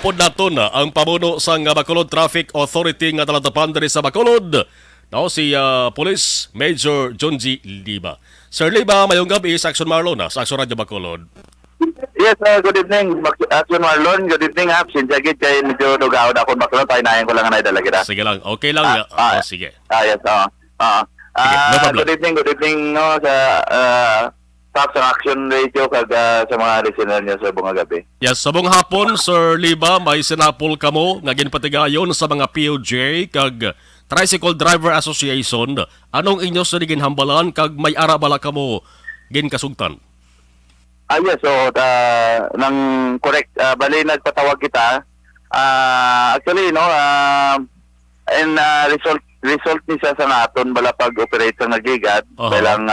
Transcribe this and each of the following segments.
pod naton ang pamuno sa Bacolod Traffic Authority nga talatapan diri sa Bacolod. No, si Police Major John G. Liba. Sir Liba, mayong gabi sa Action Marlon sa Action Radio Bacolod. Yes, good evening, Action Marlon. Good evening, Absin. Jagit kay medyo dugahon ako Bacolod. Painayan ko lang na dala kita. Sige lang, okay lang. Sige. Yes, Sige, no problem. Good evening no, sa Action Radio kag sa mga listener niyo sa bunga gabi. Yes, sa buong hapon, Sir Liba, may sinapol kamo nga ginpatigayon sa mga POJ kag Tricycle Driver Association. Anong inyo sa ginhambalan kag may ara bala kamo ginkasugtan? Yes, so nang correct bali nagpatawag kita. Actually no, and result ni sa naton bala pag-operate sa nagigad bilang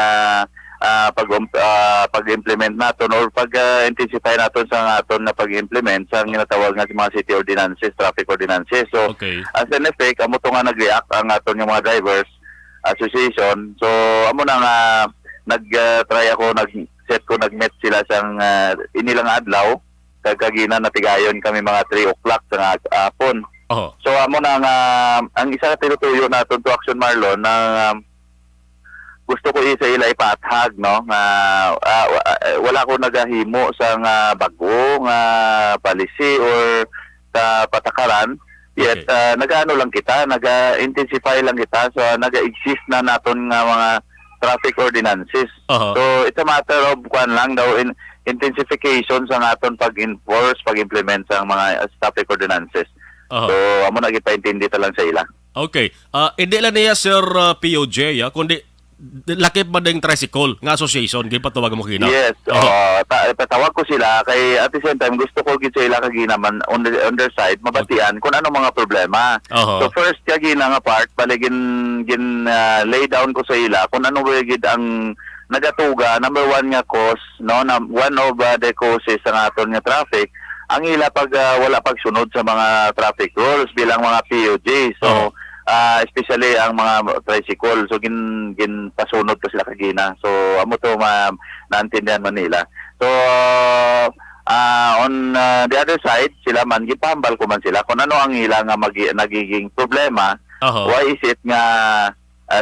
pag-implement naton or pag-intensify naton sa naton na pag-implement sa ginatawag nga mga city ordinances, traffic ordinances. So, as an effect, amo to nga nag-react ang aton yung mga drivers association. So, amo na nga nag-try ako, nag-met sila sang inilang adlaw. Kagagina natigayon kami mga 3 o'clock sa hapon. So, amo na nga, ang isa na tinutuyo naton to Action Marlon na gusto ko isa ila ipathag no wala ko nagahimo sa bago nga policy or sa patakaran yet nagaano lang kita naga-intensify lang kita so naga-exist na naton nga mga traffic ordinances. So it's a matter of kwan lang daw in intensification sa naton pag-enforce pag-implement sa mga traffic ordinances. So amo na gipaintindi ta lang sa ila. Okay. Hindi lang niya Sir POJ kundi lakip ba ding tricycle nga association gid patawag mo kina? Yes, patawag ko sila kay at the same time gusto ko gid sila kagina man on their side mabatian kung ano mga problema. So first kagina nga part baligin lay down ko sa ila kung ano gid ang nagatuga number 1 nga cause no one of the causes sa aton nga traffic ang ila pag wala pagsunod sa mga traffic rules bilang mga POJ. So especially ang mga tricycle so gin pasunod ko sila kagina so amo to naintindihan man nila so on the other side sila man gipambal ko man sila kung ano ang ila nga nagiging problema. Why is it nga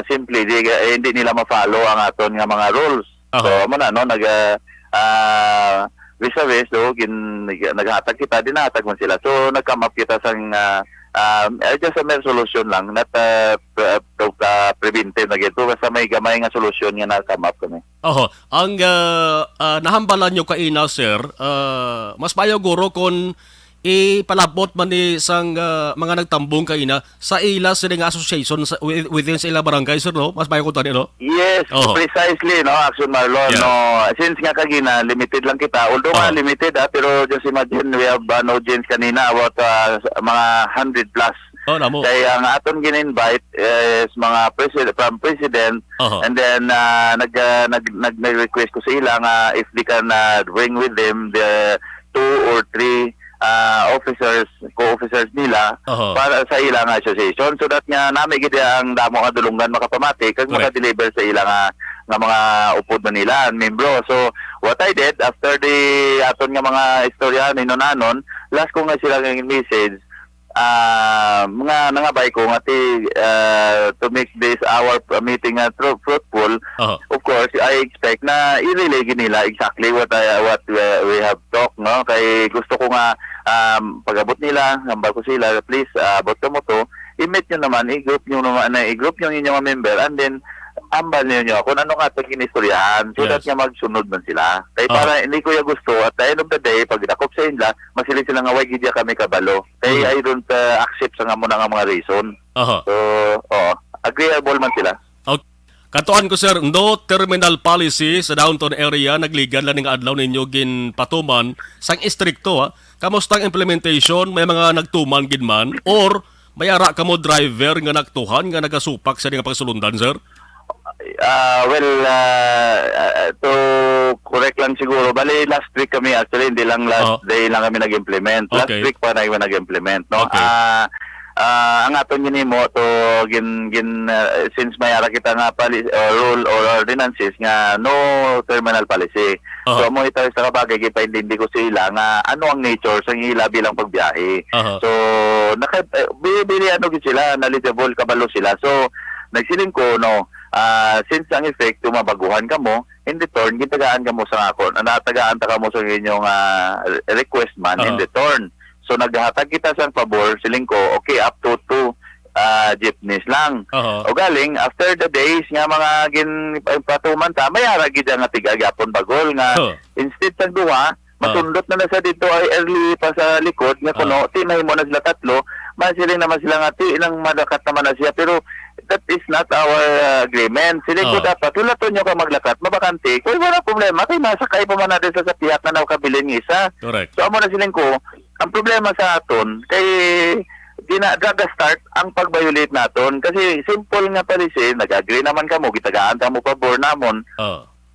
simply hindi nila ma-follow ang aton nga mga rules. So amo na no vis-a-vis so naghatag kita dinatag man sila so nag-come up kita sang just a mere solution lang not preventive na gito basta may gamay nga solusyon nga na-come up kami. Ang nahambalan nyo kaina sir mas payo guro kung ipalabot man ni sang mga nagtambong kaina sa ila sa nga association within sa ila barangay sir no mas payo ko tani no. Yes, precisely no Action Marlon no since nga kagina limited lang kita although limited pero just imagine we have no audience kanina about mga 100 plus. Kaya ang aton gin-invite is mga president and then nag-request ko sa ila nga if they can bring with them the 2 or 3 officers, co-officers nila para sa ilang association so that nga nami gid ang damo nga dulungan makapamati kag maka-deliver sa ilang nga mga upod man nila membro. So what I did after the aton nga mga istorya ninonanon last ko nga sila ng message mga nangabay ko nga to make this our meeting fruitful. Of course I expect na i-relay nila exactly what we have talked no kay gusto ko nga pag-abot nila hambal ko sila please abot mo to i-meet nyo naman i-group nyo inyong mga member and then ambal niyo kung ano nga itong inistoryahan so that nga magsunod man sila. Kaya para hindi ko yung gusto at the end of the day, pag nakop sa inla, masilid sila nga, wag gidya kami kabalo. Kaya I don't accept sa nga muna nga mga reason. So, agreeable man sila. Katuan ko sir, no terminal policy sa downtown area, nagligan lang ng adlaw ninyo ginpatuman sang istrikto Kamustang implementation, may mga nagtuman gidman or may ara kamo driver nga nagtuhan nga nagasupak sa nga pagsulundan sir? To correct lang siguro. Bali, last week kami actually, hindi lang last day lang kami nag-implement. Last week pa na nag-implement. No? ang aton ginimo to since mayara kita nga rule or ordinances nga no terminal policy. So mo ito sa kabagay gipaintindi ko sila nga ano ang nature sa ila bilang pagbiyahe. So bibili ano gid sila, knowledgeable kabalo sila. So nagsiling ko no since ang effect mabaguhan ka mo, in return gitagaan ka mo sa akon, natagaan ta ka mo sa inyong request man in return. So naghatag kita sa pabor, siling ko, okay, up to 2 jeepneys lang. O galing, after the days nga mga patuman ta, mayara gid nga tigagapon bagol nga instead sa duha, matundot na sa dito ay early pa sa likod nga kuno, tinay mo na sila tatlo, masiling naman sila nga ilang madakat naman na siya, pero that is not our agreement. Siling ko dapat, tulaton nyo ka maglakat, mabakante, kung wala problema, kay masakay pa man natin sa sapihat na nakabilin ng isa. Correct. So amo na siling ko, ang problema sa aton, kay start ang pag-violate naton, kasi simple nga policy, nag-agree naman ka mo, gitagaan ka mo pabor namon,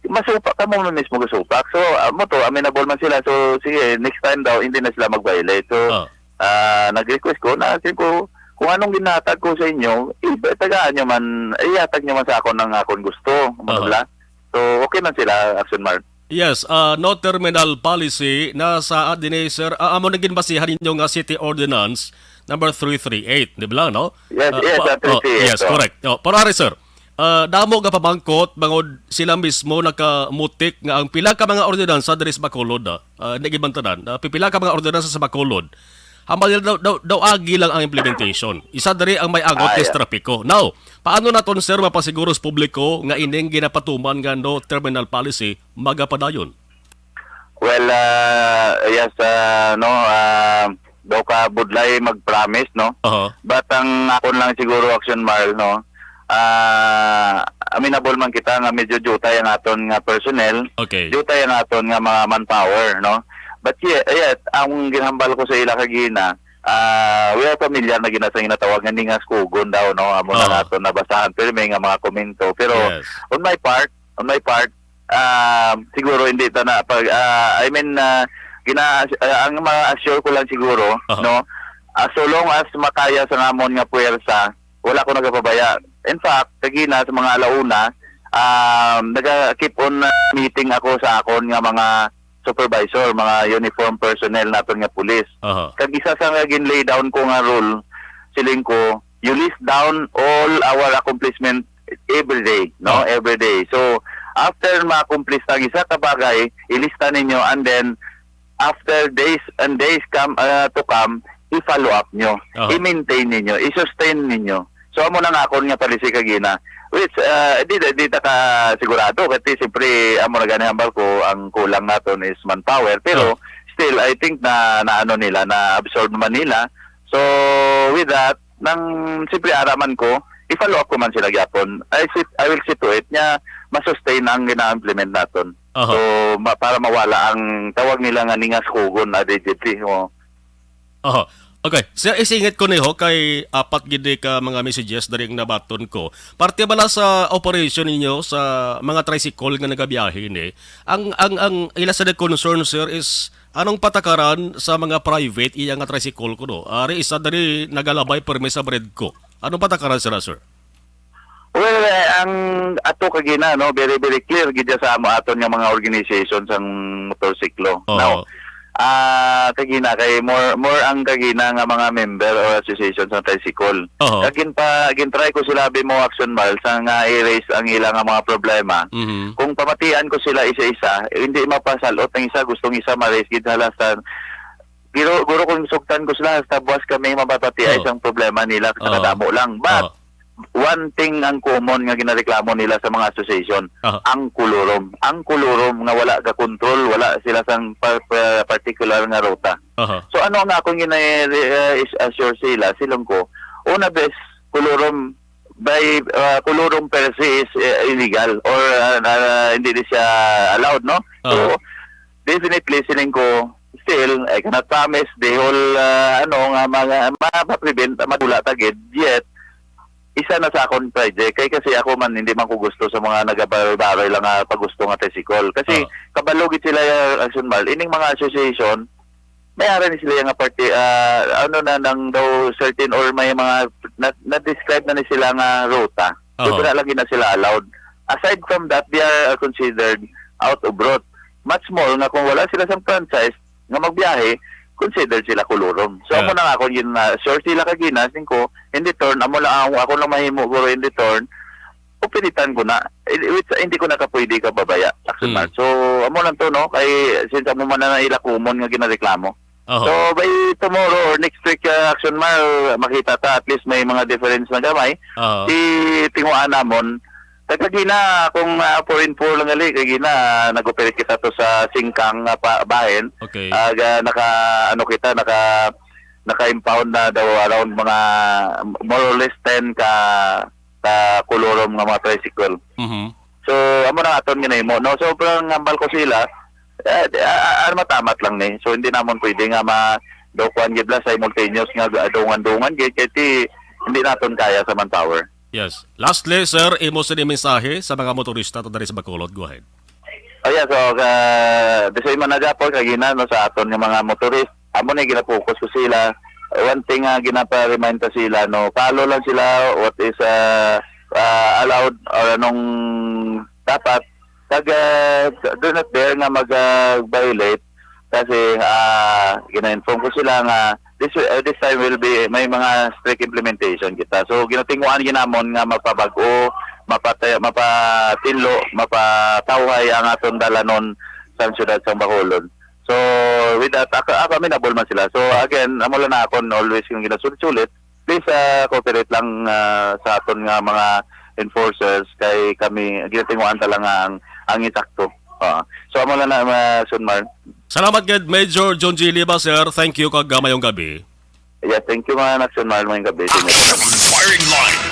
masupak ka mo mismo gasupak. So, mo to, amenable man sila. So, sige, next time daw, hindi na sila mag-violate. So, nag-request ko na, kung anong ginatag ko sa inyo, itagaan nyo man, iatag nyo man sa akon ng akon gusto. So, okay man sila, Action Mark. Yes, no terminal policy na sa din sir, amo naging basihan ninyo nga City Ordinance number 338, di ba no? Yes, 338. Yes, correct. Parare sir, damo nga pamangkot bangod sila mismo nakamutik nga ang pila ka mga ordinansa diri sa Bacolod, nagibantanan, pipila ka mga ordinansa sa Bacolod. Hamal daw agi lang ang implementation. Isa diri ang may agot is trapiko. Now, paano naton sir mapasiguro sa publiko nga ining ginapatuman nga no terminal policy magapadayon? Well, yes, daw ka budlay mag-promise, no? But ang akon lang siguro, Action Marl, no? Aminable man kita nga medyo jutay ang aton nga personnel. Okay. Jutay ang aton nga mga manpower, no? But yet, ang ginhambal ko sa ila kagina, we are familiar na ginatawag nga nga skugon daw, no? Amo na nato nabasahan, pero may nga mga komento. Pero on my part, siguro hindi ta na pag ang ma-assure ko lang siguro, no? So long as makaya sa namon nga puwersa, wala ko nagapabaya. In fact, kagina sa mga alauna, naga-keep on meeting ako sa akon nga mga supervisor, mga uniform personnel naton nga pulis. Kag isa sa nga gin-lay down ko nga rule, siling ko, you list down all our accomplishment every day, no? Every day. So, after ma-accomplish ang isa ka bagay, ilista ninyo, and then, after days and days to come, i-follow up nyo, i-maintain ninyo, i-sustain ninyo. So, amo na nga ako nga palisi kagina, which, di ta ka sigurado, kasi siyempre, amo na ganihambal ko, ang kulang naton is manpower, pero, still, I think na ano nila, na absorb naman nila. So, with that, nang siyempre araman ko, i-follow up ko man sila gyapon. I will see to it nga masustain ang gina-implement naton. So, para mawala ang tawag nila nga ningas kugon adjectively. Okay. Sir, isingit ko niho kay apat gid ka mga messages dari ang nabaton ko. Parte ba na sa operation ninyo sa mga tricycle nga nagabiyahe ni? Ang ila sa concern sir is anong patakaran sa mga private iya nga tricycle ko no? Ari isa dari nagalabay permis sa bread ko. Anong patakaran sir? Well, ang ato kagina, no, very very clear gid sa amo aton nga mga organizations ang motorsiklo. Now, kagina kay more ang kagina nga mga member or associations ng tricycle. Gin try ko sila mo Action Mal sa nga i-raise ang ilang mga problema. Kung pamatian ko sila isa-isa, hindi mapasalot ang isa gustong isa ma-raise gid halasan. Guro kung sugtan ko sila sa buwas kami mababati ay isang problema nila sa kadamo lang. But one thing ang common nga ginareklamo nila sa mga association, ang kulurom. Ang kulurom nga wala ka control, wala sila sang particular nga ruta. So ano nga akong gina-assure silang ko, una best, kulurom by kulurom per se is illegal or hindi siya allowed, no? So definitely siling ko, still, I cannot promise the whole ma-prevent, madula tagid, yet isa na sa akong project, kay kasi ako man hindi man ko gusto sa mga nagabaroy-baroy lang pagusto nga tricycle. Kasi kabalugit sila yung Action Mal, ining mga association, may ara ni sila yung party, ano na nang daw certain or may mga na-describe na ni sila nga ruta. So lagi na sila allowed. Aside from that, they are considered out of route. Much more nga kung wala sila sa franchise nga magbiyahe, considered sila kulurom. So ako na nga kung yun na sure sila kaginas ko in return amo lang ako lang mahimo ko in return upinitan ko na which hindi ko nakapwede ka babaya action man. So amo lang to no kay since amo man na ila kumon nga ginareklamo. So by tomorrow or next week action man makita ta at least may mga difference na gamay. Di tinguan namon kagina kung 4-4 lang gali kagina nag-operate kita to sa Singkang bahen. Okay. Naka ano kita naka-impound na daw around mga more or less 10 ka kolorom nga mga tricycle. So amo na aton ginahimo no sobrang ngambal ko sila matamat lang ni. So hindi namon pwede nga daw kuan gibla simultaneous nga dungan-dungan kay hindi naton kaya sa manpower. Yes. Lastly, sir, imo sa mensahe sa mga motorista to dari sa Bacolod. Go ahead. Oh yeah, so desoy man na po kagina no sa aton nga mga motorist. Amo na gina-focus ko sila. One thing nga ginapa-remind ta sila no, follow lang sila what is allowed or anong dapat do not dare nga mag-violate kasi gina-inform ko sila nga this time will be may mga strict implementation kita. So ginatinguan ginamon nga mapabago, mapatinlo, mapatawhay ang aton dalanon sa siyudad sa Bacolod. So with that kami nabol man sila. So again, amo lang na ako always yung ginasulit-sulit. Please cooperate lang sa aton nga mga enforcers kay kami ginatinguan talaga ang isakto. So amo lang na Sunmar. Salamat gid Major John G. Liba, sir. Thank you kag mayong gabi. Yeah, thank you mga National mayong gabi. Firing line.